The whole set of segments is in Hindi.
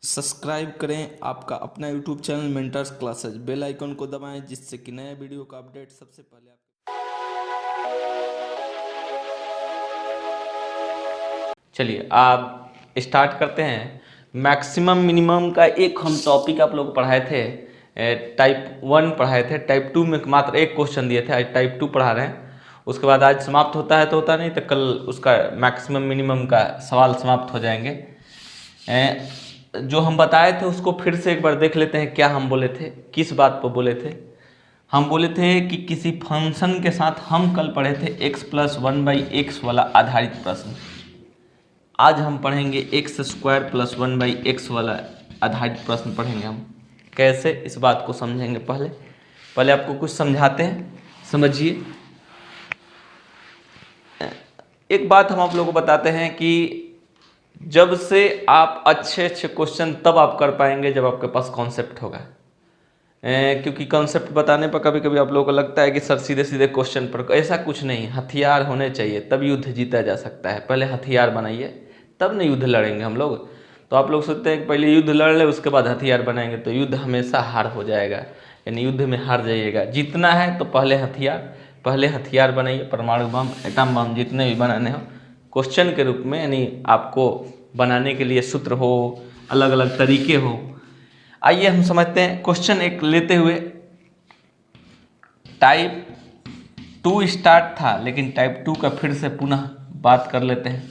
सब्सक्राइब करें आपका अपना YouTube channel mentors classes. Bell icon को दबाएं जिससे कि नया वीडियो का अपडेट सबसे पहले आपके। चलिए आप स्टार्ट करते हैं। मैक्सिमम मिनिमम का एक हम टॉपिक आप लोग पढ़ाए थे, टाइप 1 पढ़ाए थे। टाइप 2 में मात्र एक क्वेश्चन दिए थे, आज टाइप 2 पढ़ा रहे हैं। उसके बाद आज समाप्त होता है तो होता नहीं, तो कल उसका मैक्सिमम मिनिमम का सवाल समाप्त हो जाएंगे। जो हम बताए थे उसको फिर से एक बार देख लेते हैं। क्या हम बोले थे, किस बात पर बोले थे? हम बोले थे कि किसी फंक्शन के साथ हम कल पढ़े थे x+1/x वाला आधारित प्रश्न। आज हम पढ़ेंगे x² + 1/x वाला आधारित प्रश्न पढ़ेंगे। हम कैसे, इस बात को समझेंगे। पहले आपको कुछ समझाते हैं, समझिए। एक बात हम आप लोगों को बताते हैं कि जब से आप अच्छे क्वेश्चन तब आप कर पाएंगे जब आपके पास कॉन्सेप्ट होगा। क्योंकि कॉन्सेप्ट बताने पर कभी कभी आप लोगों को लगता है कि सर सीधे सीधे क्वेश्चन पर, ऐसा कुछ नहीं। हथियार होने चाहिए तब युद्ध जीता जा सकता है। पहले हथियार बनाइए तब नहीं युद्ध लड़ेंगे हम लोग। तो आप लोग सोचते हैं कि पहले युद्ध लड़ ले उसके बाद हथियार बनाएंगे, तो युद्ध हमेशा हार हो जाएगा, यानी युद्ध में हार जाइएगा। जीतना है तो पहले हथियार बनाइए। परमाणु बम, एटम बम, जितने भी बनाने हो क्वेश्चन के रूप में, यानी आपको बनाने के लिए सूत्र हो, अलग अलग तरीके हो। आइए हम समझते हैं। क्वेश्चन एक लेते हुए, टाइप 2 स्टार्ट था लेकिन टाइप 2 का फिर से पुनः बात कर लेते हैं।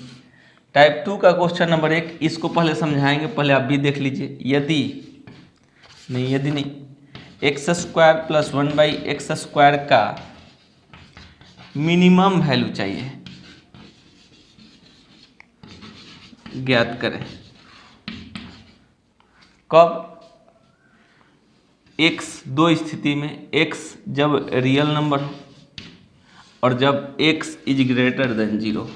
टाइप 2 का क्वेश्चन नंबर 1, इसको पहले समझाएंगे। पहले आप भी देख लीजिए। यदि नहीं, x² + 1/x² का मिनिमम वैल्यू चाहिए, ज्ञात करें। कब? x दो स्थिति में, x जब रियल नंबर हो और जब x > 0,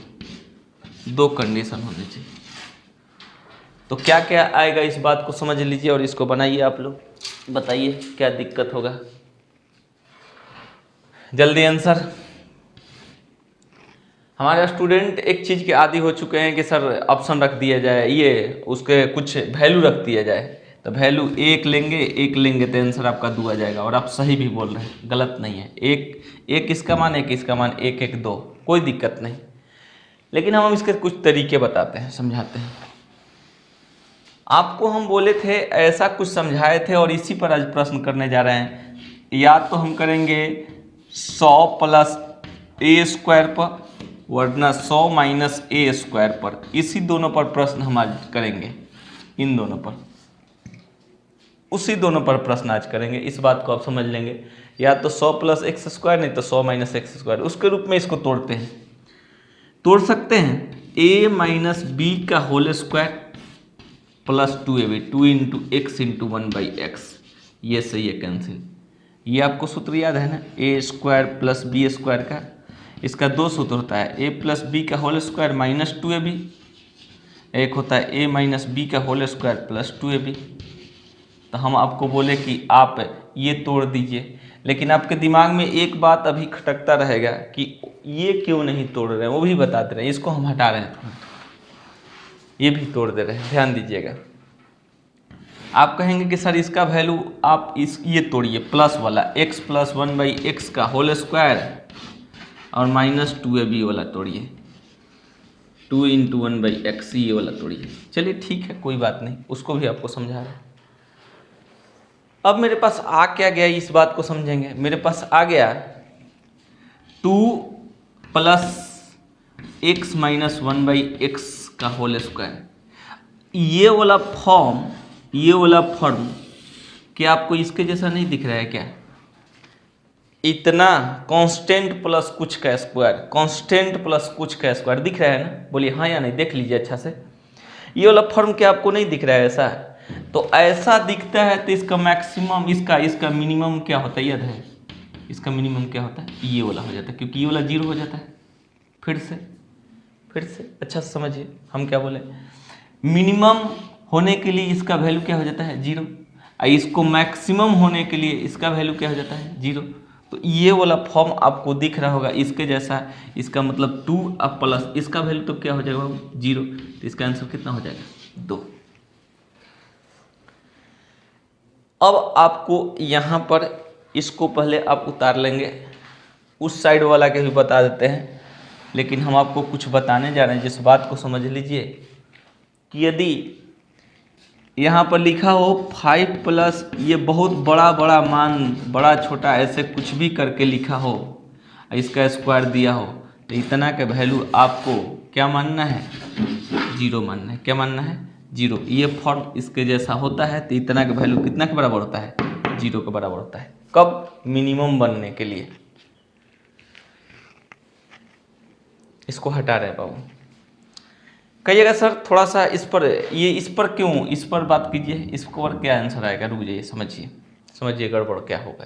दो कंडीशन होनी चाहिए। तो क्या क्या आएगा, इस बात को समझ लीजिए और इसको बनाइए। आप लोग बताइए क्या दिक्कत होगा, जल्दी आंसर। हमारे स्टूडेंट एक चीज़ के आदी हो चुके हैं कि सर ऑप्शन रख दिया जाए, ये उसके कुछ वैल्यू रख दिया जाए, तो वैल्यू एक लेंगे तो आंसर आपका 2 आ जाएगा। और आप सही भी बोल रहे हैं, गलत नहीं है। एक इसका मान, एक इसका मान, 1 1 2, कोई दिक्कत नहीं। लेकिन हम इसके कुछ तरीके बताते हैं, समझाते हैं। आपको हम बोले थे, ऐसा कुछ समझाए थे और इसी पर आज प्रश्न करने जा रहे हैं। या तो हम करेंगे 100 + a² पर, वरना 100 - a² पर। इसी दोनों पर प्रश्न हम आज करेंगे। इन दोनों पर, उसी दोनों पर प्रश्न आज करेंगे। इस बात को आप समझ लेंगे। या तो 100 + x², नहीं तो 100 - x²। उसके रूप में इसको तोड़ सकते हैं। a - b का whole square + 2ab, 2 × x × 1/x। ये सही है, कैंसिल। ये आपको सूत्र याद है ना, a² + b² का। इसका दो सूत्र होता है, a + b का होल स्क्वायर -2ab, एक होता है a - b का होल स्क्वायर + 2ab। तो हम आपको बोले कि आप ये तोड़ दीजिए, लेकिन आपके दिमाग में एक बात अभी खटकता रहेगा कि ये क्यों नहीं तोड़ रहे हैं, वो भी बताते रहे। इसको हम हटा रहे हैं, ये भी तोड़ दे रहे हैं, ध्यान दीजिएगा। आप कहेंगे कि सर इसका वैल्यू आप ये तोड़िए, प्लस वाला x + 1/x का होल स्क्वायर और -2ab वाला तोड़िए, 2 × 1/x, ये वाला तोड़िए। चलिए ठीक है, कोई बात नहीं, उसको भी आपको समझा रहे हैं। अब मेरे पास आ क्या गया, इस बात को समझेंगे। मेरे पास आ गया 2 + x - 1/x का होल स्क्वायर। ये वाला फॉर्म क्या आपको इसके जैसा नहीं दिख रहा है क्या? इतना कांस्टेंट प्लस कुछ का स्क्वायर दिख रहा है ना? बोलिए हाँ या नहीं, देख लीजिए अच्छा से। ये वाला फॉर्म क्या आपको नहीं दिख रहा है ऐसा? तो ऐसा दिखता है तो इसका मैक्सिमम, इसका मिनिमम क्या होता है याद है? इसका मिनिमम क्या होता है? ये वाला हो जाता है, क्योंकि ये वाला 0 हो जाता है। फिर से अच्छा से समझिए हम क्या बोले। मिनिमम होने के लिए इसका वैल्यू क्या हो जाता है? 0। इसको मैक्सिमम होने के लिए इसका वैल्यू क्या हो जाता है? 0। तो ये वाला फॉर्म आपको दिख रहा होगा इसके जैसा। इसका मतलब 2 अब प्लस इसका वैल्यू तो क्या हो जाएगा? 0। तो इसका आंसर कितना हो जाएगा? 2। अब आपको यहाँ पर इसको पहले आप उतार लेंगे, उस साइड वाला के भी बता देते हैं, लेकिन हम आपको कुछ बताने जा रहे हैं जिस बात को समझ लीजिए कि यदि यहाँ पर लिखा हो 5 प्लस ये बहुत बड़ा बड़ा मान, बड़ा छोटा ऐसे कुछ भी करके लिखा हो, इसका स्क्वायर दिया हो, तो इतना का वैल्यू आपको क्या मानना है, 0 मानना है। क्या मानना है, 0। ये फॉर्म इसके जैसा होता है तो इतना का वैल्यू कितना के बराबर होता है, 0 के बराबर होता है। कब, मिनिमम बनने के लिए। इसको हटा रहे बाबू। कहिएगा सर थोड़ा सा इस पर क्यों, इस पर बात कीजिए, इस पर क्या आंसर आएगा, रुक जाइए, समझिए गड़बड़ क्या होगा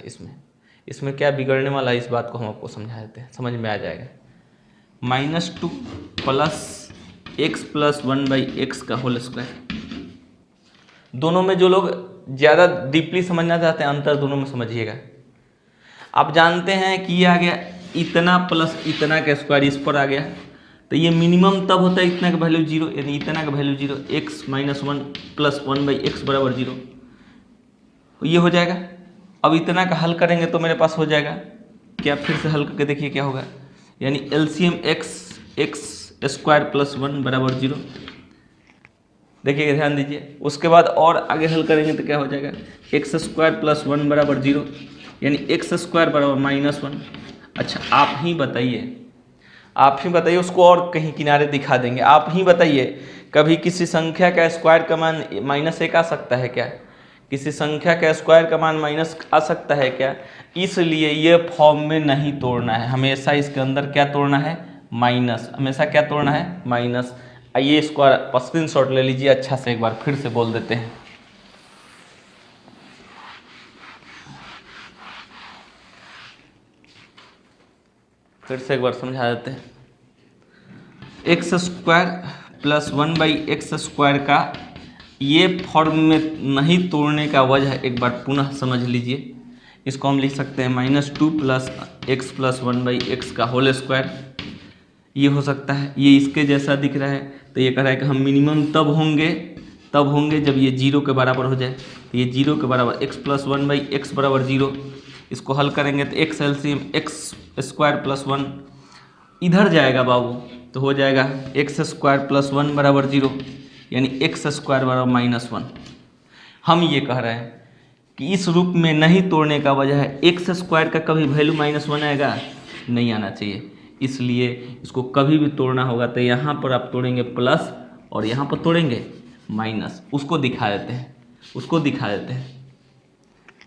इसमें क्या बिगड़ने वाला है, इस बात को हम आपको समझा देते हैं, समझ में आ जाएगा। -2 प्लस x प्लस 1/x का होल स्क्वायर। दोनों में जो लोग ज़्यादा डीपली समझना चाहते हैं अंतर दोनों में समझिएगा। आप जानते हैं कि ये आ गया इतना प्लस इतना का स्क्वायर इस पर आ गया, तो ये मिनिमम तब होता है इतना का वैल्यू 0, यानी इतना का वैल्यू 0, x - 1 प्लस 1/x बराबर 0, ये हो जाएगा। अब इतना का हल करेंगे तो मेरे पास हो जाएगा क्या, फिर से हल करके देखिए क्या होगा, यानी LCM x स्क्वायर प्लस 1 बराबर 0। देखिए ध्यान दीजिए, उसके बाद और आगे हल करेंगे तो क्या हो जाएगा, x स्क्वायर प्लस 1 बराबर 0, यानी x स्क्वायर बराबर -1। अच्छा आप ही बताइए, उसको और कहीं किनारे दिखा देंगे, आप ही बताइए कभी किसी संख्या का स्क्वायर का मान -1 आ सकता है क्या, किसी संख्या का स्क्वायर का मान माइनस आ सकता है क्या। इसलिए ये फॉर्म में नहीं तोड़ना है, हमेशा इसके अंदर क्या तोड़ना है, माइनस, हमेशा क्या तोड़ना है, माइनस। आइए इसको स्क्रीनशॉट ले लीजिए, अच्छा से एक बार फिर से बोल देते हैं। फिर से एक बार समझा देते हैं। x square plus 1/x square का ये फॉर्म में नहीं तोड़ने का वजह एक बार पुनः समझ लीजिए। इसको हम लिख सकते हैं -2 प्लस x प्लस 1/x का होल स्क्वायर। ये हो सकता है, ये इसके जैसा दिख रहा है, तो ये कह रहा है कि हम मिनिमम तब होंगे जब ये 0 के बराबर हो जाए। तो ये 0 के बराबर x प्लस 1/x बराबर 0। इसको हल करेंगे तो x LCM x square plus 1 इधर जाएगा बाबू, तो हो जाएगा x स्क्वायर प्लस 1 बराबर 0, यानी x स्क्वायर बराबर -1। हम ये कह रहे हैं कि इस रूप में नहीं तोड़ने का वजह है x स्क्वायर का कभी वैल्यू -1 आएगा, नहीं आना चाहिए। इसलिए इसको कभी भी तोड़ना होगा तो यहाँ पर आप तोड़ेंगे प्लस और यहाँ पर तोड़ेंगे माइनस। उसको दिखा देते हैं,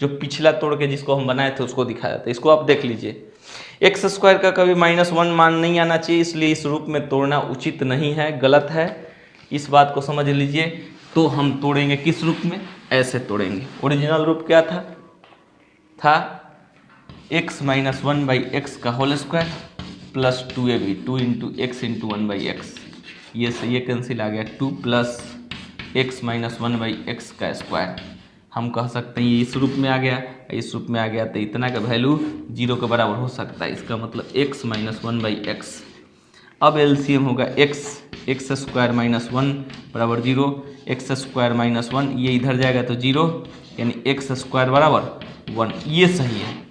जो पिछला तोड़ के जिसको हम बनाए थे उसको दिखा देते हैं। इसको आप देख लीजिए, x स्क्वायर का कभी -1 मान नहीं आना चाहिए, इसलिए इस रूप में तोड़ना उचित नहीं है, गलत है, इस बात को समझ लीजिए। तो हम तोड़ेंगे किस रूप में, ऐसे तोड़ेंगे। ओरिजिनल रूप क्या था x - 1/x का whole square plus 2ab 2 × x × 1/x, ये से ये कैंसिल आ गया, 2 प्लस x - 1/x का स्क्वायर। हम कह सकते हैं ये इस रूप में आ गया, इस रूप में आ गया, तो इतना का वैल्यू 0 के बराबर हो सकता है, इसका मतलब x - 1/x। अब एलसीएम होगा x स्क्वायर -1 बराबर 0, x स्क्वायर -1 ये इधर जाएगा तो 0, यानी x स्क्वायर बराबर 1। ये सही है,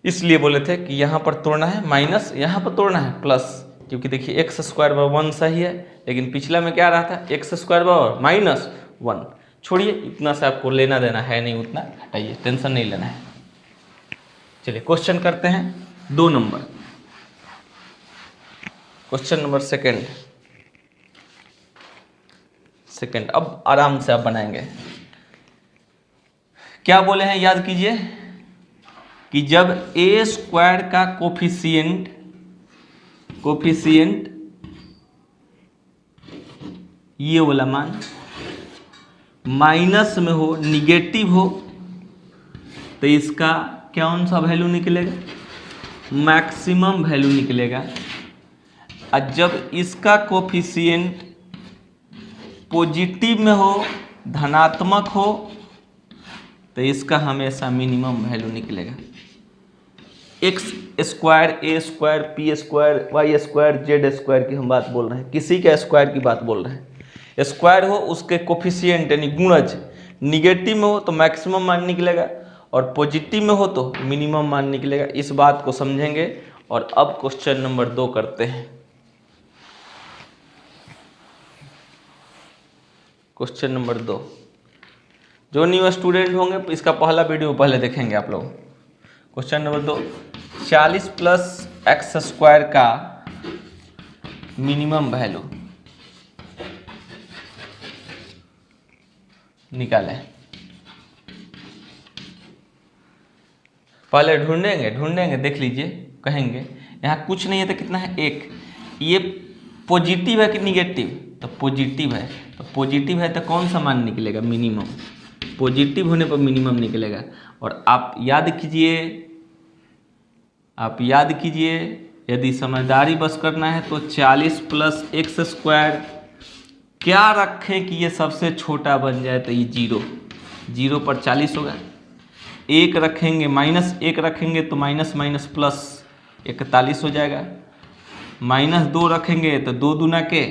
इसलिए बोले थे कि यहाँ पर तोड़ना है माइनस, यहाँ पर तोड़ना है प्लस, क्योंकि देखिए x स्क्वायर बराबर 1 सही है, लेकिन पिछला में क्या रहा था, x स्क्वायर बराबर -1। छोड़िए, इतना से आपको लेना देना है नहीं, उतना हटाइए, टेंशन नहीं लेना है। चलिए क्वेश्चन करते हैं 2 नंबर, क्वेश्चन नंबर सेकंड। अब आराम से आप बनाएंगे। क्या बोले हैं, याद कीजिए कि जब a स्क्वायर का कोफिशिएंट ये वाला मान माइनस में हो, निगेटिव हो, तो इसका कौन सा वैल्यू निकलेगा, मैक्सिमम वैल्यू निकलेगा। और जब इसका कोफिशिएंट पॉजिटिव में हो, धनात्मक हो, तो इसका हमेशा मिनिमम वैल्यू निकलेगा। x square, a square, p square, y square, z square की हम बात बोल रहे हैं, किसी के स्क्वायर की बात बोल रहे हैं। स्क्वायर हो उसके कोफिशिएंट यानी गुणज निगेटिव में हो तो मैक्सिमम मान निकलेगा और पॉजिटिव में हो तो मिनिमम मान निकलेगा। इस बात को समझेंगे। और अब क्वेश्चन नंबर 2 करते हैं। क्वेश्चन नंबर 2, जो न्यू स्टूडेंट होंगे इसका पहला वीडियो पहले देखेंगे आप लोग। Question number 2, 40 plus x square का मिनिमम वैल्यू निकालें। पहले ढूंढेंगे, देख लीजिए, कहेंगे यहाँ कुछ नहीं है तो कितना है 1। ये पॉजिटिव है कि निगेटिव? तो पॉजिटिव है, तो पॉजिटिव है तो कौन सा मान निकलेगा? मिनिमम। पॉजिटिव होने पर मिनिमम निकलेगा। और आप याद कीजिए, यदि समझदारी बस करना है तो 40 प्लस एक्स स्क्वायर क्या रखें कि ये सबसे छोटा बन जाए? तो ये 0 पर 40 होगा। 1 रखेंगे, -1 रखेंगे तो माइनस माइनस प्लस 41 हो जाएगा। -2 रखेंगे तो 2 दूना के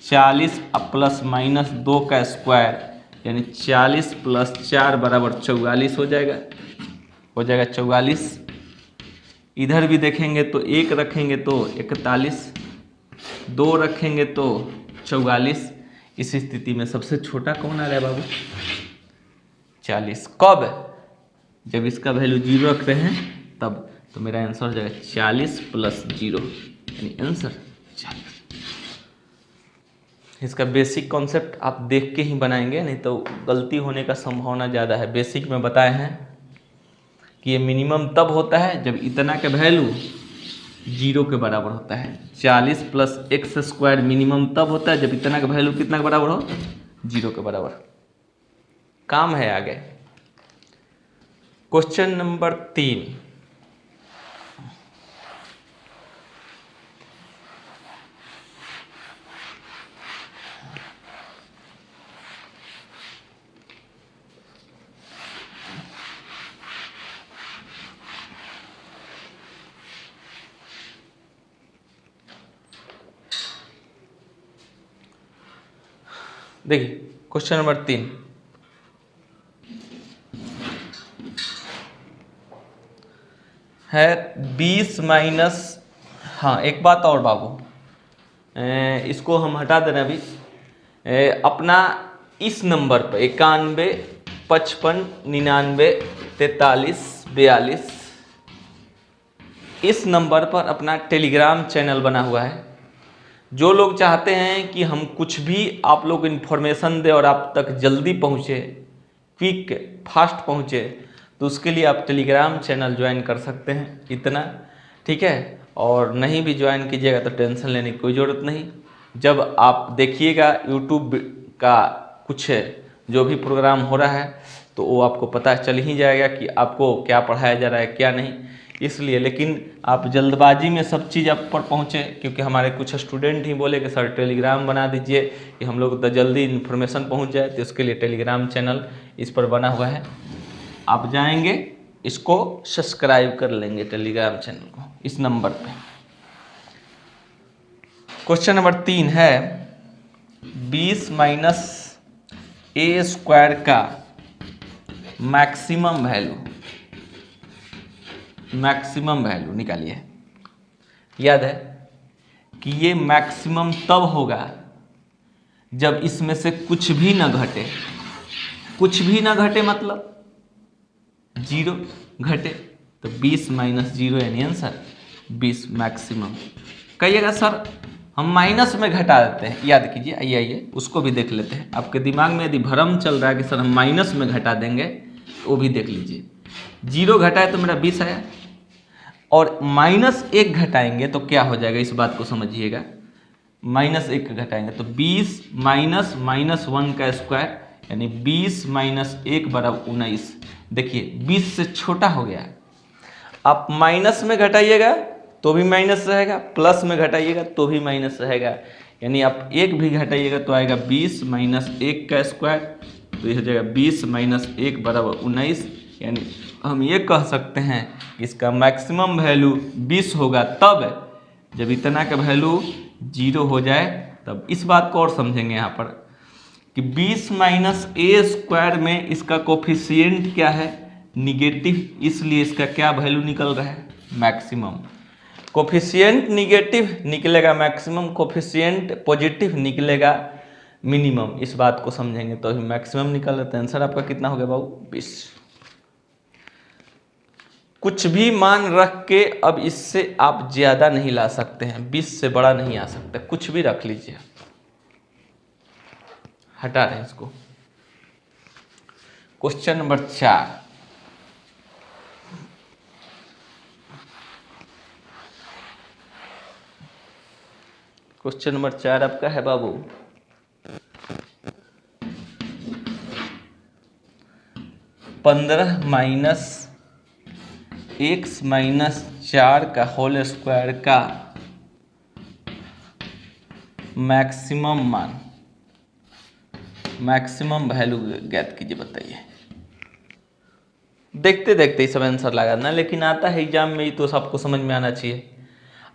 40 प्लस -2 का स्क्वायर यानी 40 प्लस 4 बराबर 44 हो जाएगा 44। इधर भी देखेंगे तो 1 रखेंगे तो 41, 2 रखेंगे तो 44। इस स्थिति में सबसे छोटा कौन आ रहा है बाबू? 40। कब? जब इसका वैल्यू 0 रख रहे हैं तब। तो मेरा आंसर हो जाएगा 40 प्लस 0 यानी आंसर 40। इसका बेसिक कॉन्सेप्ट आप देख के ही बनाएंगे, नहीं तो गलती होने का संभावना ज़्यादा है। बेसिक में बताए हैं कि ये मिनिमम तब होता है जब इतना का वैल्यू 0 के बराबर होता है। 40 प्लस एक्स स्क्वायर मिनिमम तब होता है जब इतना का वैल्यू कितना के बराबर हो? 0 के बराबर। काम है आगे। क्वेश्चन नंबर 3, देखिए क्वेश्चन नंबर 3 है 20 माइनस, हाँ एक बात और बाबू, इसको हम हटा देना अभी। अपना इस नंबर पर 91 55 99 43 42 इस नंबर पर अपना टेलीग्राम चैनल बना हुआ है। जो लोग चाहते हैं कि हम कुछ भी आप लोग इन्फॉर्मेशन दें और आप तक जल्दी पहुँचे, क्विक फास्ट पहुँचे, तो उसके लिए आप टेलीग्राम चैनल ज्वाइन कर सकते हैं। इतना ठीक है। और नहीं भी ज्वाइन कीजिएगा तो टेंशन लेने की कोई ज़रूरत नहीं। जब आप देखिएगा यूट्यूब का कुछ जो भी प्रोग्राम हो रहा है तो वो आपको पता चल ही जाएगा कि आपको क्या पढ़ाया जा रहा है क्या नहीं। इसलिए लेकिन आप जल्दबाजी में सब चीज़ आप पर पहुँचे, क्योंकि हमारे कुछ स्टूडेंट ही बोले कि सर टेलीग्राम बना दीजिए कि हम लोग तो जल्दी इन्फॉर्मेशन पहुँच जाए। तो इसके लिए टेलीग्राम चैनल इस पर बना हुआ है। आप जाएंगे, इसको सब्सक्राइब कर लेंगे टेलीग्राम चैनल को इस नंबर पे। क्वेश्चन नंबर 3 है 20 माइनस ए स्क्वायर का मैक्सिमम वैल्यू निकालिए। याद है कि ये मैक्सिमम तब होगा जब इसमें से कुछ भी न घटे। कुछ भी न घटे मतलब 0 घटे, तो 20 माइनस 0 यानी आंसर 20 मैक्सिमम। कहिएगा सर हम माइनस में घटा देते हैं। याद कीजिए, आइए उसको भी देख लेते हैं। आपके दिमाग में यदि भ्रम चल रहा है कि सर हम माइनस में घटा देंगे, तो वो भी देख लीजिए। 0 घटाए तो मेरा 20 आया, और -1 घटाएंगे तो क्या हो जाएगा, इस बात को समझिएगा। -1 घटाएंगे तो 20 माइनस -1 का स्क्वायर यानी 20 माइनस 1 बराबर 19। देखिए 20 से छोटा हो गया। आप माइनस में घटाइएगा तो भी माइनस रहेगा, प्लस में घटाइएगा तो भी माइनस रहेगा। यानी आप 1 भी घटाइएगा तो आएगा 20 माइनस 1 का स्क्वायर, तो ये हो जाएगा 20 माइनस 1 बराबर 19। यानी हम ये कह सकते हैं कि इसका मैक्सिमम वैल्यू 20 होगा तब जब इतना का वैल्यू 0 हो जाए। तब इस बात को और समझेंगे यहाँ पर कि 20 माइनस ए स्क्वायर में इसका कोफिशिएंट क्या है, निगेटिव, इसलिए इसका क्या वैल्यू निकल रहा है, मैक्सिमम। कोफिशिएंट निगेटिव निकलेगा मैक्सिमम, कोफिशिएंट पॉजिटिव निकलेगा मिनिमम। इस बात को समझेंगे तो मैक्सिमम निकल रहा है। आंसर आपका कितना हो गया बाबू, 20। कुछ भी मान रख के अब इससे आप ज्यादा नहीं ला सकते हैं, 20 से बड़ा नहीं आ सकता, कुछ भी रख लीजिए। हटा रहे हैं इसको। क्वेश्चन नंबर 4, क्वेश्चन नंबर 4 आपका है बाबू, 15 माइनस एक्स माइनस 4 का होल स्क्वायर का मैक्सिमम मान, मैक्सिमम वैल्यू ज्ञात कीजिए, बताइए। देखते देखते ही सब आंसर लगाना, लेकिन आता है एग्जाम में ही तो सबको समझ में आना चाहिए।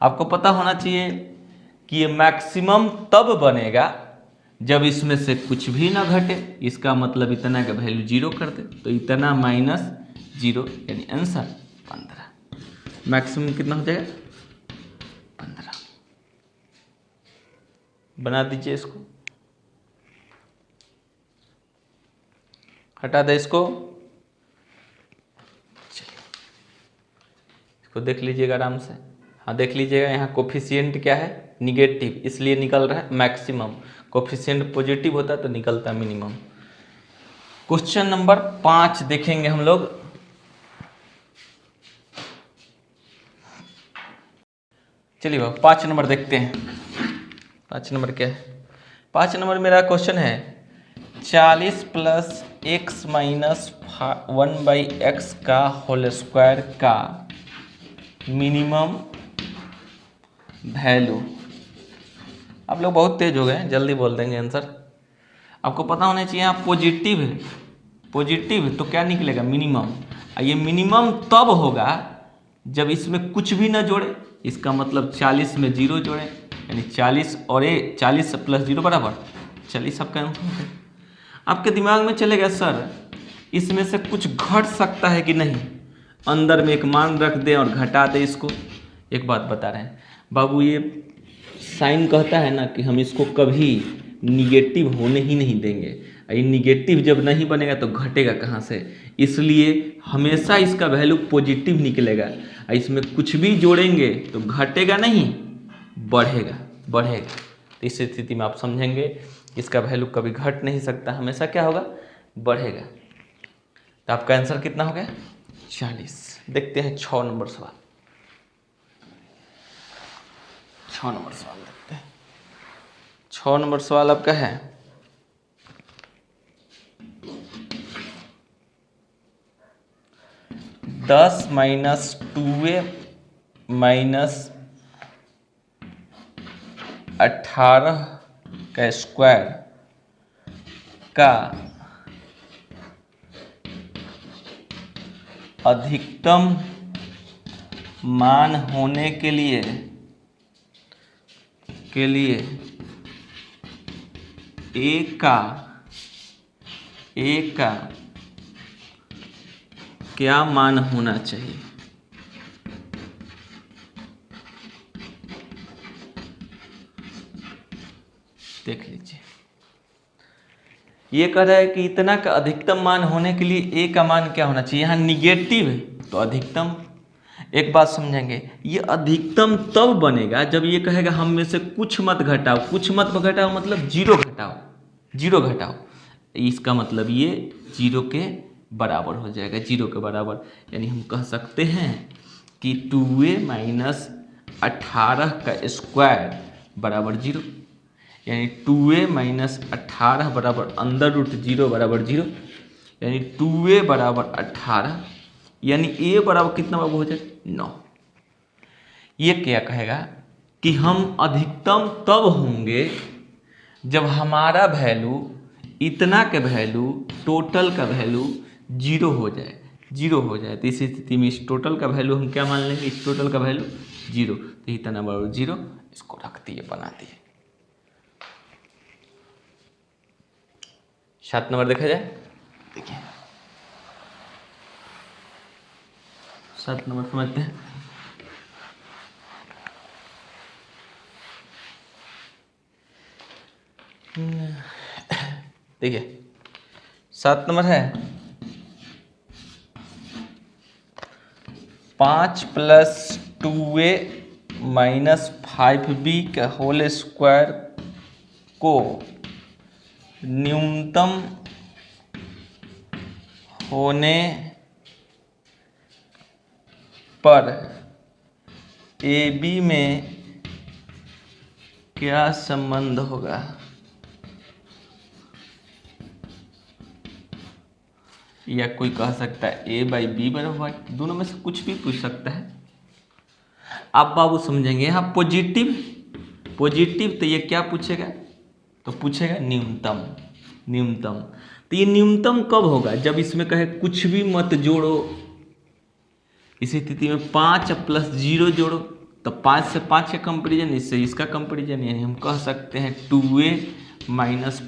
आपको पता होना चाहिए कि ये मैक्सिमम तब बनेगा जब इसमें से कुछ भी ना घटे। इसका मतलब इतना का वैल्यू 0 कर दे, तो इतना माइनस 0 यानी आंसर 15। मैक्सिमम कितना हो जाएगा, 15। बना दीजिए इसको, हटा दे इसको। इसको देख लीजिएगा आराम से। हाँ देख लीजिएगा, यहाँ कोफिशिएंट क्या है, निगेटिव, इसलिए निकल रहा है मैक्सिमम। कोफिशिएंट पॉजिटिव होता है तो निकलता है मिनिमम। क्वेश्चन नंबर 5 देखेंगे हम लोग। चलिए बाबू 5 नंबर देखते हैं। 5 नंबर क्या है, 5 नंबर मेरा क्वेश्चन है 40 प्लस एक्स माइनस 1/x का होल स्क्वायर का मिनिमम वैल्यू। आप लोग बहुत तेज हो गए, जल्दी बोल देंगे आंसर। आपको पता होना चाहिए आप पॉजिटिव है, पॉजिटिव है तो क्या निकलेगा, मिनिमम। ये मिनिमम तब होगा जब इसमें कुछ भी ना जोड़े। इसका मतलब 40 में 0 जोड़े, यानी 40 और ये 40 प्लस 0 बराबर 40। आपका आंसर आपके दिमाग में चलेगा सर इसमें से कुछ घट सकता है कि नहीं, अंदर में एक मान रख दे और घटा दे इसको। एक बात बता रहे हैं बाबू, ये साइन कहता है ना कि हम इसको कभी निगेटिव होने ही नहीं देंगे। ये निगेटिव जब नहीं बनेगा तो घटेगा कहाँ से, इसलिए हमेशा इसका वैल्यू पॉजिटिव निकलेगा। इसमें कुछ भी जोड़ेंगे तो घटेगा नहीं, बढ़ेगा, बढ़ेगा। तो इस स्थिति में आप समझेंगे इसका वैल्यू कभी घट नहीं सकता, हमेशा क्या होगा, बढ़ेगा। तो आपका आंसर कितना हो गया, 40। देखते हैं 6 नंबर सवाल। 6 नंबर सवाल देखते हैं। 6 नंबर सवाल आपका है 10 माइनस 2a माइनस 18 का स्क्वायर का अधिकतम मान होने के लिए a का क्या मान होना चाहिए। देख लीजिए, ये कह रहा है कि इतना का अधिकतम मान होने के लिए a का मान क्या होना चाहिए। यहाँ निगेटिव है तो अधिकतम। एक बात समझेंगे, ये अधिकतम तब बनेगा जब ये कहेगा हम में से कुछ मत घटाओ। कुछ मत घटाओ मतलब 0 घटाओ, 0 घटाओ। इसका मतलब ये 0 के बराबर हो जाएगा, 0 के बराबर। यानी हम कह सकते हैं कि 2a माइनस 18 का स्क्वायर बराबर 0, यानी 2a माइनस 18 बराबर अंडर रूट 0 बराबर 0, यानी 2a बराबर 18, यानी a बराबर कितना बाबू हो जाए, 9। ये क्या कहेगा कि हम अधिकतम तब होंगे जब हमारा वैल्यू, इतना का वैल्यू, टोटल का वैल्यू 0 हो जाए, 0 हो जाए। तो इस स्थिति में इस टोटल का वैल्यू हम क्या मान लेंगे, इस टोटल का वैल्यू 0। तो इतना बराबर 0, इसको रख दिए, बना दिए। 7 नंबर देखा जाए, देखिए 7 नंबर समझते हैं। देखिए 7 नंबर है 5 + 2a - 5b का होल स्क्वायर को न्यूनतम होने पर ए बी में क्या संबंध होगा। या कोई कह सकता है a/b बराबर, दोनों में से कुछ भी पूछ सकता है। आप बाबू समझेंगे यहाँ पॉजिटिव तो ये क्या पूछेगा, तो पूछेगा न्यूनतम। न्यूनतम तो ये न्यूनतम कब होगा, जब इसमें कहे कुछ भी मत जोड़ो। इस स्थिति में 5 + 0 जोड़ो, तो 5 से 5 का कंपेरिजन, इससे इसका कंपेरिजन, यानी हम कह सकते हैं 2a -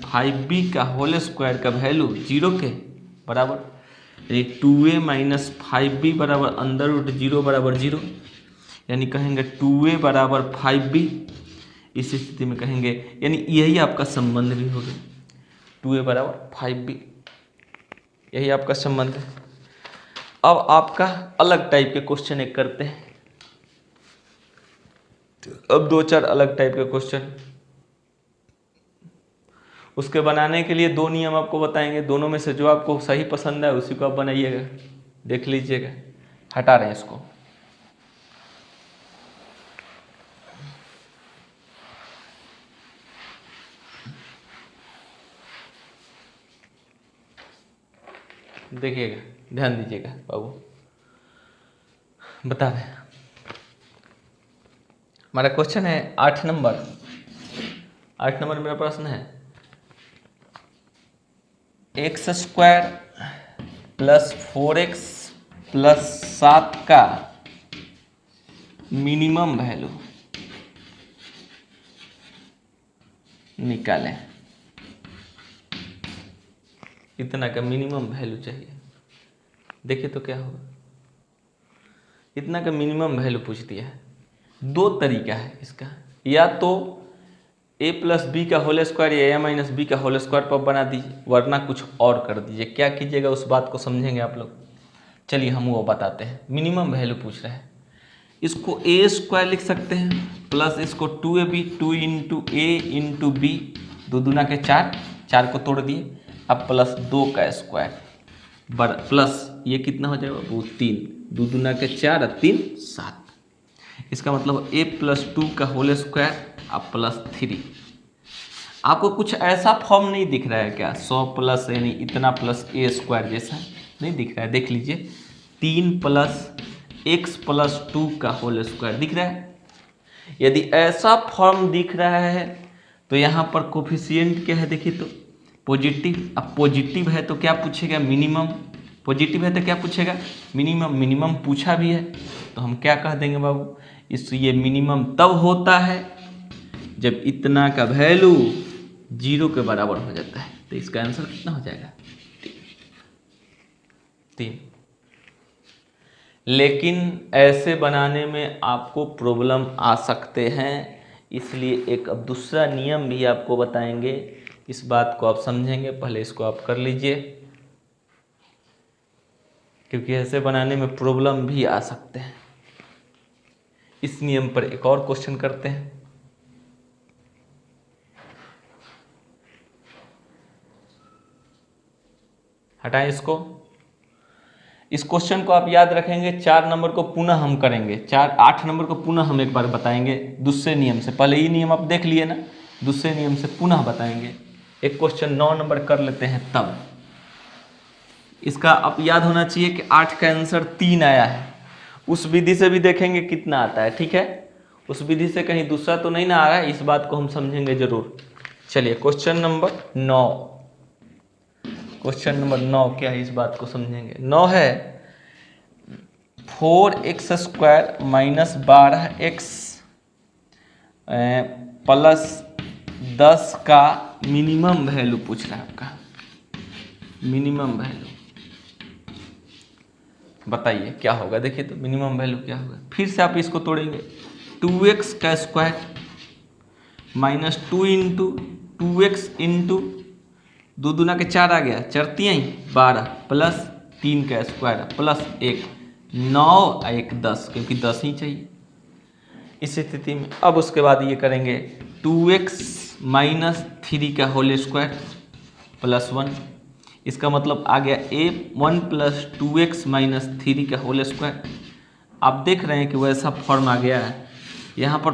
5b का होल स्क्वायर का वैल्यू 0 के बराबर, यानी 2a - 5b बराबर √0 बराबर 0, यानी कहेंगे 2a बराबर 5b। इस स्थिति में कहेंगे, यानी यही आपका संबंध भी होगा, 2a बराबर 5b, यही आपका संबंध है। अब आपका अलग टाइप के क्वेश्चन एक करते हैं। अब 2-4 अलग टाइप के क्वेश्चन, उसके बनाने के लिए 2 नियम आपको बताएंगे, दोनों में से जो आपको सही पसंद है उसी को आप बनाइएगा, देख लीजिएगा। हटा रहे हैं इसको। देखिएगा, ध्यान दीजिएगा बाबू, बता दें। हमारा क्वेश्चन है 8 नंबर। 8 नंबर मेरा प्रश्न है x² + 4x + 7 का मिनिमम वैल्यू निकालें। इतना का मिनिमम वैल्यू चाहिए। देखिए तो क्या होगा, इतना का मिनिमम वैल्यू पूछ दिया है। 2 तरीका है इसका, या तो a + b का होल स्क्वायर या a - b का होल स्क्वायर पर बना दीजिए, वरना कुछ और कर दीजिए। क्या कीजिएगा उस बात को समझेंगे आप लोग। चलिए हम वो बताते हैं। मिनिमम वैल्यू पूछ रहे हैं, इसको a² लिख सकते हैं, प्लस इसको 2ab 2 × a × b, 2 दूना के 4, 4 को तोड़ दिए, अब प्लस 2 का स्क्वायर प्लस ये कितना हो जाएगा वो 3, 2 दूना के 4 और 3 7। इसका मतलब a + 2 का होल स्क्वायर अब प्लस 3। आपको कुछ ऐसा फॉर्म नहीं दिख रहा है क्या, 100 प्लस यानी इतना प्लस a² जैसा नहीं दिख रहा है। देख लीजिए 3 + x + 2 का होल स्क्वायर दिख रहा है। यदि ऐसा फॉर्म दिख रहा है तो यहाँ पर कोफिशिएंट क्या है, देखिए तो पॉजिटिव। अब पॉजिटिव है तो क्या पूछेगा, मिनिमम। पॉजिटिव है तो क्या पूछेगा, मिनिमम। मिनिमम पूछा भी है तो हम क्या कह देंगे बाबू, ये मिनिमम तब होता है जब इतना का वैल्यू 0 के बराबर हो जाता है। तो इसका आंसर कितना हो जाएगा, 3। लेकिन ऐसे बनाने में आपको प्रॉब्लम आ सकते हैं, इसलिए एक अब दूसरा नियम भी आपको बताएंगे, इस बात को आप समझेंगे। पहले इसको आप कर लीजिए, क्योंकि ऐसे बनाने में प्रॉब्लम भी आ सकते हैं। इस नियम पर एक और क्वेश्चन करते हैं। हटाएं इसको। इस क्वेश्चन को आप याद रखेंगे। 4 नंबर को पुनः हम करेंगे, 8 नंबर को पुनः हम एक बार बताएंगे दूसरे नियम से। पहले ये नियम आप देख लिए ना, दूसरे नियम से पुनः बताएंगे। एक क्वेश्चन 9 नंबर कर लेते हैं तब। इसका आप याद होना चाहिए कि 8 का आंसर 3 आया है। उस विधि से भी देखेंगे कितना आता है, ठीक है। उस विधि से कहीं दूसरा तो नहीं ना आ रहा है, इस बात को हम समझेंगे जरूर। चलिए क्वेश्चन नंबर 9। क्वेश्चन नंबर 9 क्या है, इस बात को समझेंगे। 9 है 4x² - 12x + 10 का मिनिमम वैल्यू पूछ रहा है आपका। मिनिमम वैल्यू, बताइए क्या होगा। देखिए तो मिनिमम वैल्यू क्या होगा, फिर से आप इसको तोड़ेंगे, 2x का square minus 2 into 2x into 2 दूना के 4 आ गया, चरतियाँ ही 12 प्लस 3 का स्क्वायर प्लस 1 9 और 1 10, क्योंकि 10 ही चाहिए इस स्थिति में। अब उसके बाद ये करेंगे 2x माइनस 3 का होल स्क्वायर प्लस 1, इसका मतलब आ गया a1 प्लस 2x माइनस 3 का होल स्क्वायर। आप देख रहे हैं कि वैसा फॉर्म आ गया है। यहाँ पर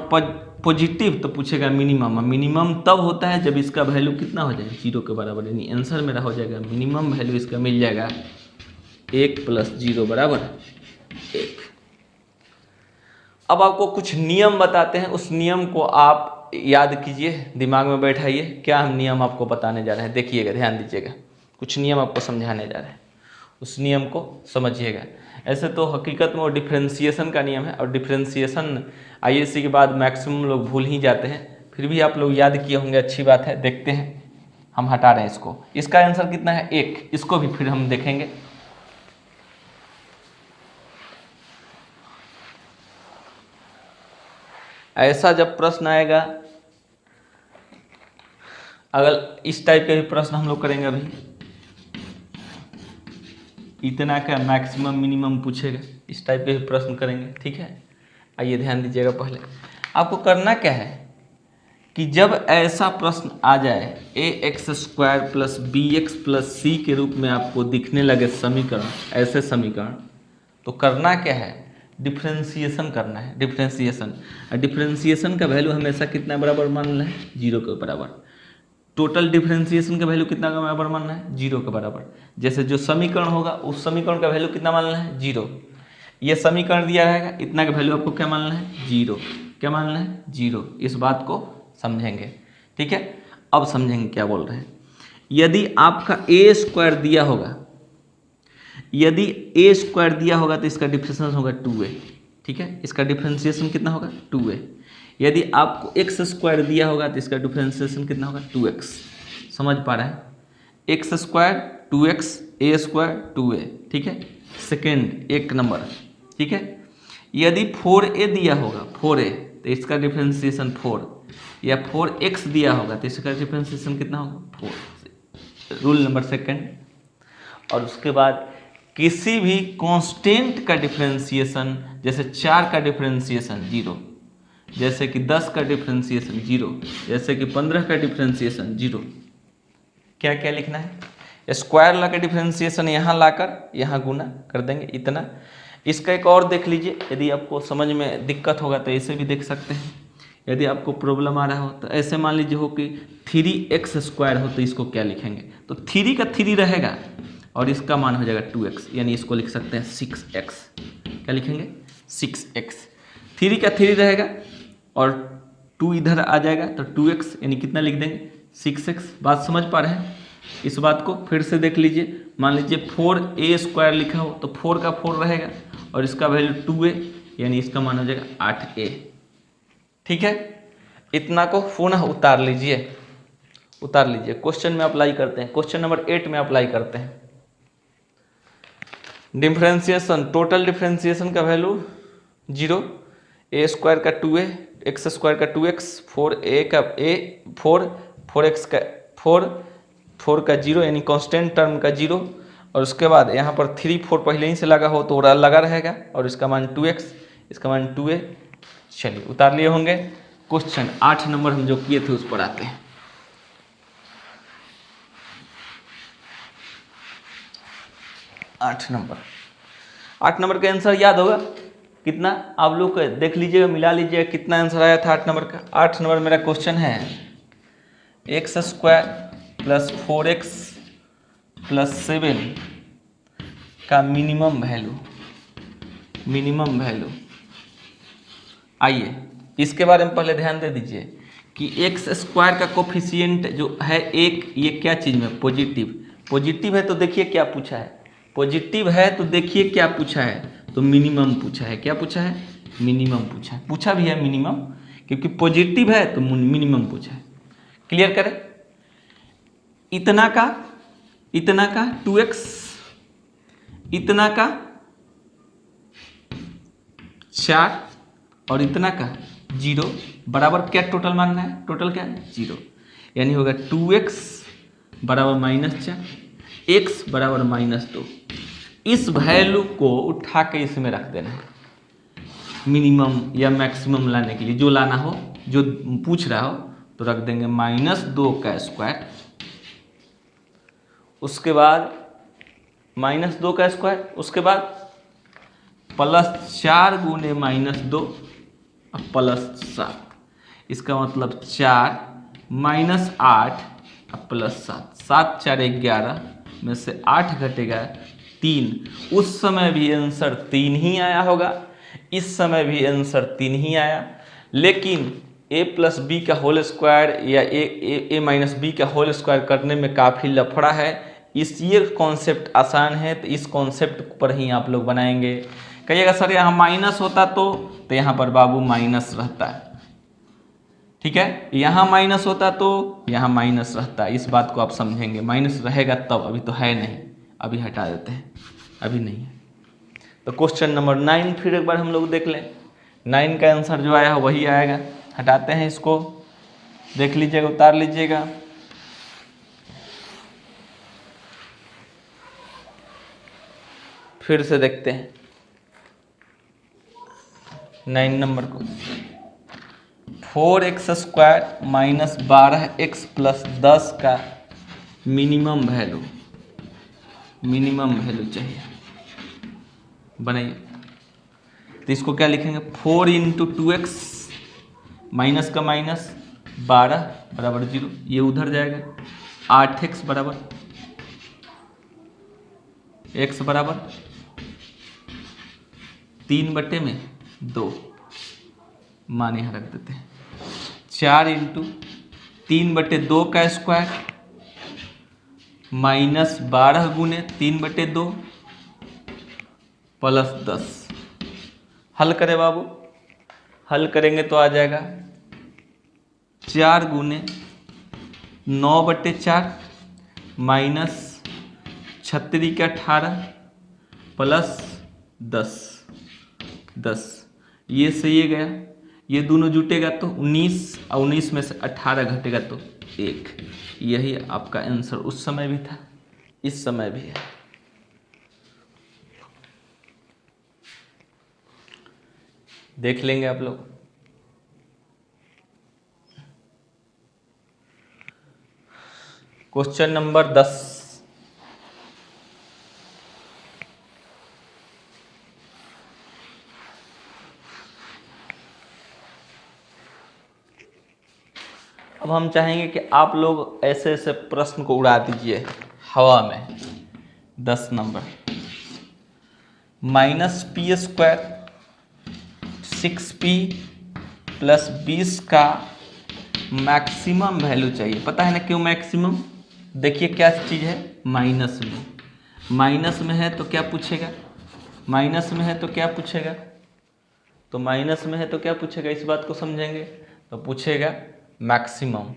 पॉजिटिव तो पूछेगा मिनिमम, मिनिमम तब होता है जब इसका वैल्यू कितना हो जाए 0 के बराबर, यानी आंसर मेरा हो जाएगा मिनिमम वैल्यू इसका मिल जाएगा 1 प्लस 0 बराबर 1। अब आपको कुछ नियम बताते हैं, उस नियम को आप याद कीजिए, दिमाग में बैठाइए। क्या हम नियम आपको बताने जा रहे हैं, देखिएगा, ध्यान दीजिएगा। कुछ नियम आपको समझाने जा रहे हैं, उस नियम को समझिएगा। ऐसे तो हकीकत में वो डिफ्रेंसिएशन का नियम है, और डिफ्रेंसिएशन आईएससी के बाद मैक्सिमम लोग भूल ही जाते हैं, फिर भी आप लोग याद किए होंगे, अच्छी बात है। देखते हैं, हम हटा रहे हैं इसको। इसका आंसर कितना है 1, इसको भी फिर हम देखेंगे। ऐसा जब प्रश्न आएगा, अगर इस टाइप के भी प्रश्न हम लोग करेंगे, अभी इतना का मैक्सिमम मिनिमम पूछेगा, इस टाइप के भी प्रश्न करेंगे, ठीक है। आइए ध्यान दीजिएगा, पहले आपको करना क्या है कि जब ऐसा प्रश्न आ जाए ax square plus bx plus c के रूप में आपको दिखने लगे समीकरण, ऐसे समीकरण, तो करना क्या है, डिफ्रेंसिएशन करना है। डिफ्रेंसिएशन का वैल्यू हमेशा कितना बराबर मानना है 0 के बराबर। टोटल डिफ्रेंसिएशन का वैल्यू कितना का बराबर मानना है 0 के बराबर। जैसे जो समीकरण होगा उस समीकरण का वैल्यू कितना मानना है 0। ये समीकरण दिया रहेगा, इतना का वैल्यू आपको क्या मानना है 0, क्या मानना है 0। इस बात को समझेंगे, ठीक है। अब समझेंगे क्या बोल रहे हैं। यदि आपका a स्क्वायर दिया होगा, यदि a स्क्वायर दिया होगा तो इसका डिफ्रेंसिएशन होगा 2a, ठीक है। इसका डिफ्रेंसिएशन कितना होगा 2a। यदि आपको x स्क्वायर दिया होगा तो इसका डिफ्रेंसिएशन कितना होगा 2x। समझ पा रहे हैं, x square 2x, a square 2a, ठीक है। सेकेंड एक नंबर, ठीक है। यदि 4a दिया होगा 4a तो इसका डिफ्रेंसिएशन 4, या 4x दिया होगा तो इसका डिफ्रेंसिएशन कितना होगा 4। Rule number second. और उसके बाद किसी भी कांस्टेंट का डिफ्रेंसिएशन, जैसे 4 का डिफ्रेंसिएशन 0, जैसे कि 10 का डिफ्रेंसिएशन 0, जैसे कि 15 का डिफ्रेंसिएशन 0, क्या क्या लिखना है, स्क्वायर ला के डिफ्रेंसिएशन यहाँ लाकर यहाँ गुना कर देंगे, इतना। इसका एक और देख लीजिए, यदि आपको समझ में दिक्कत होगा तो ऐसे भी देख सकते हैं। यदि आपको प्रॉब्लम आ रहा हो तो ऐसे मान लीजिए हो कि 3x स्क्वायर हो तो इसको क्या लिखेंगे, तो 3 का 3 रहेगा और इसका मान हो जाएगा 2x, यानी इसको लिख सकते हैं 6x। क्या लिखेंगे 6x। 3 का 3 रहेगा और 2 इधर आ जाएगा तो 2x, यानी कितना लिख देंगे 6x। बात समझ पा रहे हैं। इस बात को फिर से देख लीजिए, मान लीजिए 4a स्क्वायर लिखा हो तो 4 का 4 रहेगा और इसका वैल्यू 2a, यानी इसका मान हो जाएगा 8a, ठीक है। इतना को पुनः उतार लीजिए, उतार लीजिए, क्वेश्चन में अप्लाई करते हैं। क्वेश्चन नंबर 8 में अप्लाई करते हैं। डिफ्रेंसिएशन, टोटल डिफ्रेंसिएशन का वैल्यू 0, a स्क्वायर का 2a, x स्क्वायर का 2x, 4a का a 4, 4x का 4 का 0, यानी कांस्टेंट टर्म का 0, और उसके बाद यहाँ पर 3 4 पहले ही से लगा हो तो लगा रहेगा, और इसका मान 2x, इसका मान 2a। चलिए उतार लिए होंगे। क्वेश्चन 8 नंबर हम जो किए थे उस पर आते हैं। 8 नंबर का आंसर याद होगा कितना, आप लोग देख लीजिएगा, मिला लीजिएगा कितना आंसर आया था 8 नंबर का। 8 नंबर मेरा क्वेश्चन है x square plus 4x plus 7 का मिनिमम वैल्यू। आइए इसके बारे में पहले ध्यान दे दीजिए कि x स्क्वायर का कोफिशिएंट जो है 1, ये क्या चीज़ में पॉजिटिव है, तो देखिए क्या पूछा है, पॉजिटिव है तो देखिए क्या पूछा है, तो मिनिमम पूछा है। क्या पूछा है, मिनिमम पूछा है, पूछा भी है मिनिमम, क्योंकि पॉजिटिव है तो मिनिमम पूछा है। क्लियर करें। इतना का इतना का 2x, इतना का 4 और इतना का 0 बराबर क्या टोटल मानना है, टोटल क्या है 0, यानी होगा 2x बराबर -4, x बराबर -2। इस वैल्यू को उठा के इसमें रख देना है मिनिमम या मैक्सिमम लाने के लिए, जो लाना हो, जो पूछ रहा हो तो रख देंगे -2 का स्क्वायर, उसके बाद -2 का स्क्वायर, उसके बाद +4 गुने -2 और +7, इसका मतलब 4 -8 और +7, 7 4 11 में से 8 घटेगा 3। उस समय भी आंसर 3 ही आया होगा, इस समय भी आंसर 3 ही आया, लेकिन a + b का होल स्क्वायर या a माइनस बी का होल स्क्वायर करने में काफ़ी लफड़ा है। ये कॉन्सेप्ट आसान है, तो इस कॉन्सेप्ट पर ही आप लोग बनाएंगे। कहिएगा सर यहाँ माइनस होता तो यहाँ पर बाबू माइनस रहता है, ठीक है, यहाँ माइनस होता तो यहाँ माइनस रहता है, इस बात को आप समझेंगे। माइनस रहेगा तब, अभी तो है नहीं, अभी हटा देते हैं, अभी नहीं है। तो क्वेश्चन नंबर 9 फिर एक बार हम लोग देख लें। 9 का आंसर जो आया है वही आएगा। हटाते हैं इसको, देख लीजिएगा, उतार लीजिएगा। फिर से देखते हैं 9 नंबर को। 4x स्क्वायर -12x + 10 का मिनिमम वैल्यू चाहिए, बनाइए। तो इसको क्या लिखेंगे, 4 × 2x, माइनस का माइनस 12 बराबर 0, ये उधर जाएगा। 8x बराबर x बराबर 3/2, मान यहाँ रख देते हैं। 4 × 3/2 का स्क्वायर -12 गुने 3/2 +10। हल करें बाबू, हल करेंगे तो आ जाएगा 4 गुने 9/4 -36 के 18 +10, 10, ये से ये गया, ये दोनों जुटेगा तो 19, और 19 में से 18 घटेगा तो 1। यही आपका आंसर उस समय भी था, इस समय भी है। देख लेंगे आप लोग। Question number 10। अब हम चाहेंगे कि आप लोग ऐसे ऐसे प्रश्न को उड़ा दीजिए हवा में। 10 नंबर, -p² 6p + 20 का मैक्सिमम वैल्यू चाहिए। पता है ना क्यों मैक्सिमम? देखिए क्या चीज़ है, माइनस में। माइनस में है तो क्या पूछेगा, माइनस में है तो क्या पूछेगा, तो माइनस में है तो क्या पूछेगा, इस बात को समझेंगे। तो पूछेगा मैक्सिमम।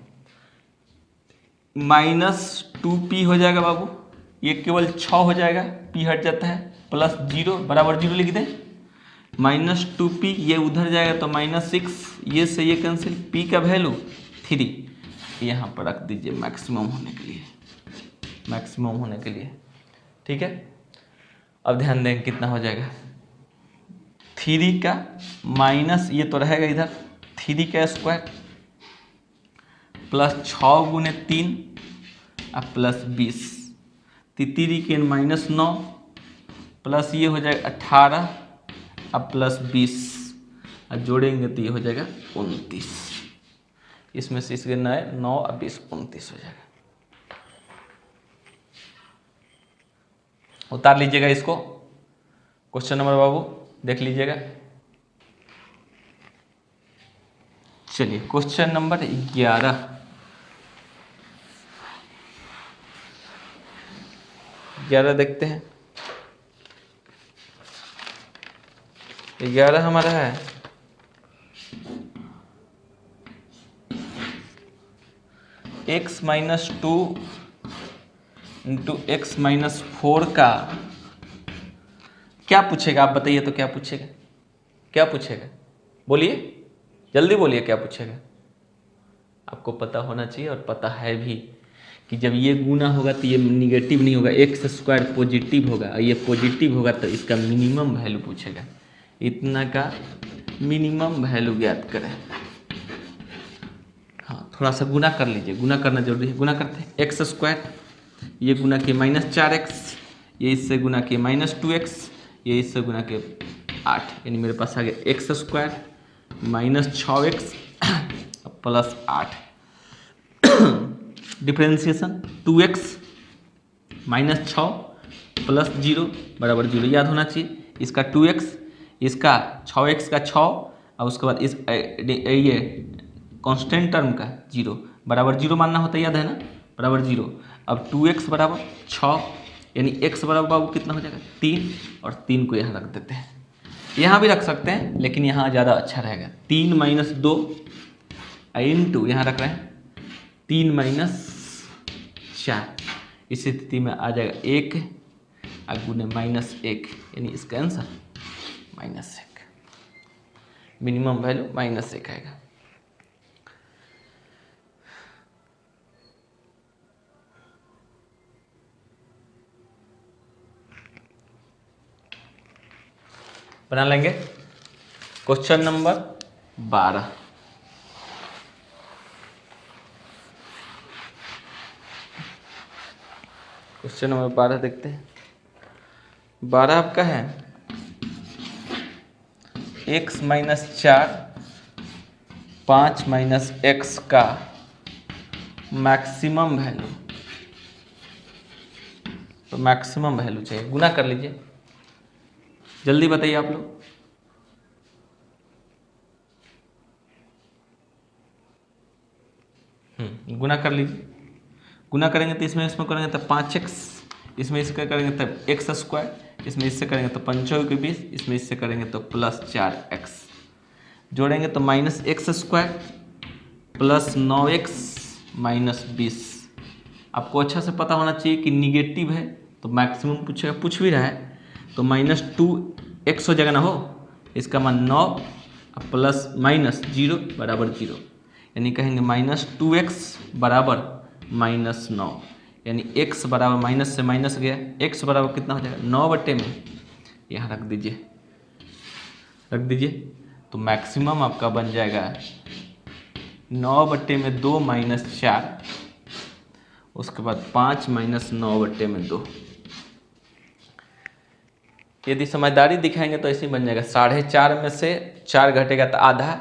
-2p हो जाएगा बाबू, ये केवल 6 हो जाएगा, p हट जाता है, +0 बराबर 0 लिख दें। -2p ये उधर जाएगा तो -6, ये से ये कैंसिल, p का वैल्यू 3 यहाँ पर रख दीजिए मैक्सिमम होने के लिए, मैक्सिमम होने के लिए, ठीक है। अब ध्यान दें कितना हो जाएगा, 3 का माइनस ये तो रहेगा इधर, 3 का स्क्वायर +6 गुने 3 और +20, 3 के -9 प्लस ये हो जाएगा 18 अब +20 और जोड़ेंगे तो ये हो जाएगा 29। इसमें से इसके 9 और 20 29 हो जाएगा। उतार लीजिएगा इसको, क्वेश्चन नंबर बाबू देख लीजिएगा। चलिए क्वेश्चन नंबर 11 देखते हैं। 11 हमारा है x - 2 इंटू एक्स माइनस 4 का क्या पूछेगा आप बताइए तो, क्या पूछेगा, क्या पूछेगा, बोलिए जल्दी बोलिए क्या पूछेगा। आपको पता होना चाहिए और पता है भी कि जब ये गुना होगा तो ये निगेटिव नहीं होगा, एक्स स्क्वायर पॉजिटिव होगा और ये पॉजिटिव होगा तो इसका मिनिमम वैल्यू पूछेगा। इतना का मिनिमम वैल्यू ज्ञात करें। हाँ थोड़ा सा गुना कर लीजिए, गुना करना जरूरी है। गुना करते हैं, एक्स स्क्वायर ये गुना किए -4x, ये इससे गुना किए -2x, ये इससे गुना किए 8, यानी मेरे पास आ गया x square -6x plus 8। Differentiation 2x -6 plus 0 बराबर 0 याद होना चाहिए। इसका 2x, इसका 6x का 6 और उसके बाद इस ये कांस्टेंट टर्म का 0 बराबर 0 मानना होता है, याद है ना, बराबर 0। अब 2x बराबर 6, यानी x बराबर बाबू कितना हो जाएगा 3, और 3 को यहाँ रख देते हैं। यहाँ भी रख सकते हैं लेकिन यहाँ ज़्यादा अच्छा रहेगा। 3 - 2 इंटू यहाँ रख रहे हैं 3 - 4, इस स्थिति में आ जाएगा 1 और गुने -1, यानी इसका आंसर -1, मिनिमम वैल्यू -1 आएगा। बना लेंगे क्वेश्चन नंबर 12। क्वेश्चन नंबर 12 देखते हैं। 12 आपका है x - 4 5 - x का मैक्सिमम वैल्यू, तो मैक्सिमम वैल्यू चाहिए। गुना कर लीजिए, जल्दी बताइए आप लोग। गुना कर लीजिए। गुना करेंगे तो इसमें करेंगे तो 5x, इसमें इसका करेंगे तो एक्स स्क्वायर, इसमें इससे करेंगे तो 5 के 20, इसमें इससे करेंगे तो +4x, जोड़ेंगे तो -x² प्लस 9x -20। आपको अच्छा से पता होना चाहिए कि निगेटिव है तो मैक्सिमम पूछेगा, पूछ भी रहा है तो -2x हो जाएगा ना, हो इसका मान 9 प्लस -0 बराबर 0, यानी कहेंगे -2x बराबर -9, यानी x बराबर माइनस से माइनस गया, x बराबर कितना हो जाएगा 9 में, यहाँ रख दीजिए, रख दीजिए, तो मैक्सिमम आपका बन जाएगा 9 में 2 -4, उसके बाद 5 -9 में 2। यदि समझदारी दिखाएंगे तो ऐसे ही बन जाएगा। 4.5 में से 4 घटेगा तो आधा,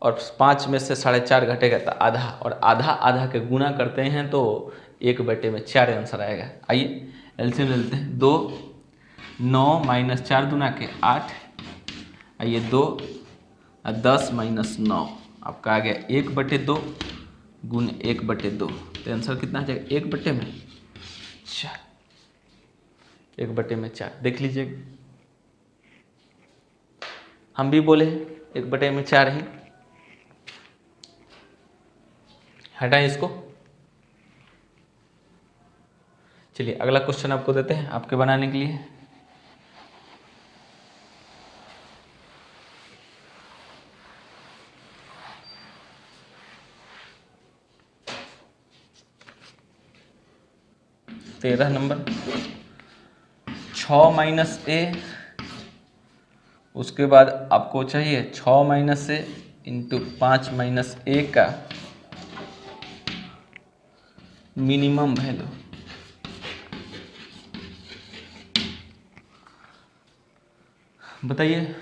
और 5 में से 4.5 घटेगा तो आधा, और आधा आधा के गुना करते हैं तो 1/4 आंसर आएगा। आइए एलसीएम ले लेते हैं। 2 9 -4 दूना के 8, आइए 2 10 -9 आपका आ गया 1/2 गुण 1/2, तो आंसर कितना आ जाएगा 1/4, 1/4। देख लीजिए, हम भी बोले 1/4 ही। हटाएं इसको। चलिए अगला क्वेश्चन आपको देते हैं आपके बनाने के लिए। तेरह नंबर 6 - a, उसके बाद आपको चाहिए 6 - a इंटू 5 - a का मिनिमम वैल्यू। बताइए,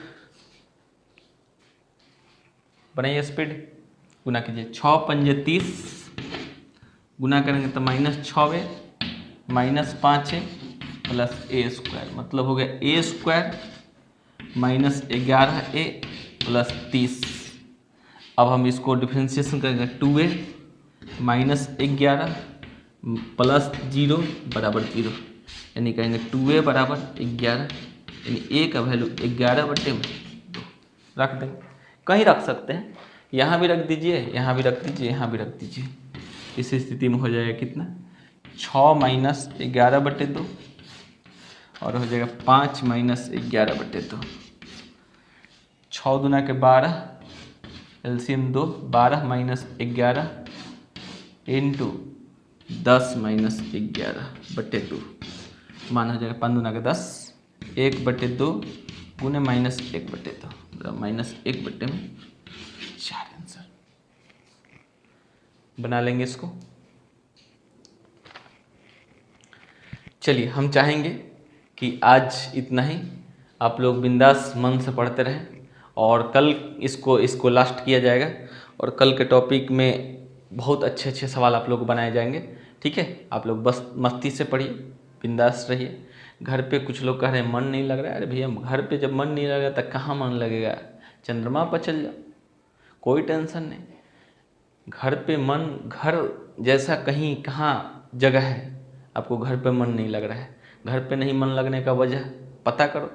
बनाइए स्पीड। गुना कीजिए, 6 × 5 = 30, गुना करेंगे तो -6 -5 प्लस a² मतलब हो गया a² -11a प्लस 30। अब हम इसको डिफ्रेंशिएशन करेंगे 2a -11 प्लस 0 बराबर 0, यानी कहेंगे 2a बराबर 11, यानी a का वैल्यू 11/2 रख देंगे। कहीं रख सकते हैं, यहाँ भी रख दीजिए, यहाँ भी रख दीजिए, यहाँ भी रख दीजिए। इस स्थिति में हो जाएगा कितना 6 माइनस 11/2 और हो जाएगा 5 माइनस 11/2। 6 दूना के 12, एलसीएम 2, 12 माइनस 11 इंटू 10 माइनस 11/2, मान हो जाएगा 5 दूना के 10, 1/2 गुने माइनस 1/2, माइनस 1/4 आंसर बना लेंगे इसको। चलिए हम चाहेंगे कि आज इतना ही, आप लोग बिंदास मन से पढ़ते रहें और कल इसको लास्ट किया जाएगा और कल के टॉपिक में बहुत अच्छे अच्छे सवाल आप लोग बनाए जाएंगे। ठीक है, आप लोग बस मस्ती से पढ़िए, बिंदास रहिए। घर पे कुछ लोग कह रहे हैं मन नहीं लग रहा है, अरे भैया घर पे जब मन नहीं लगेगा तो कहाँ मन लगेगा, चंद्रमा पर चल जाओ, कोई टेंशन नहीं। घर पे मन, घर जैसा कहीं कहाँ जगह है आपको घर पे मन नहीं लग रहा है, घर पे नहीं मन लगने का वजह पता करो,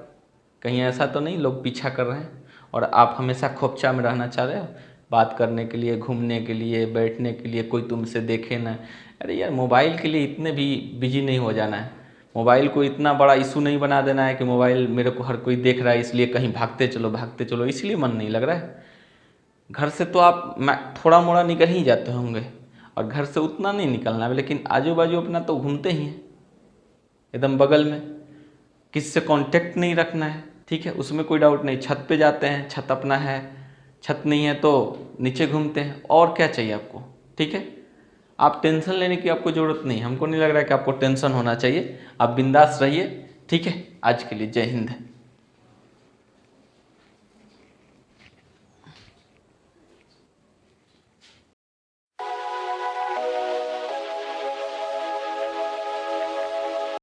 कहीं ऐसा तो नहीं लोग पीछा कर रहे हैं और आप हमेशा खोपचा में रहना चाह रहे हो, बात करने के लिए, घूमने के लिए, बैठने के लिए, कोई तुमसे देखे ना। अरे यार मोबाइल के लिए इतने भी बिजी नहीं हो जाना है, मोबाइल को इतना बड़ा इशू नहीं बना देना है कि मोबाइल मेरे को हर कोई देख रहा है इसलिए कहीं भागते चलो, इसलिए मन नहीं लग रहा है। घर से तो आप थोड़ा मोड़ा निकल ही जाते होंगे और घर से उतना नहीं निकलना है, लेकिन आजू बाजू अपना तो घूमते ही हैं एकदम बगल में, किससे कांटेक्ट नहीं रखना है। ठीक है, उसमें कोई डाउट नहीं। छत पे जाते हैं, छत अपना है, छत नहीं है तो नीचे घूमते हैं, और क्या चाहिए आपको। ठीक है, आप टेंशन लेने की आपको ज़रूरत नहीं, हमको नहीं लग रहा है कि आपको टेंशन होना चाहिए, आप बिंदास रहिए। ठीक है, आज के लिए जय हिंद।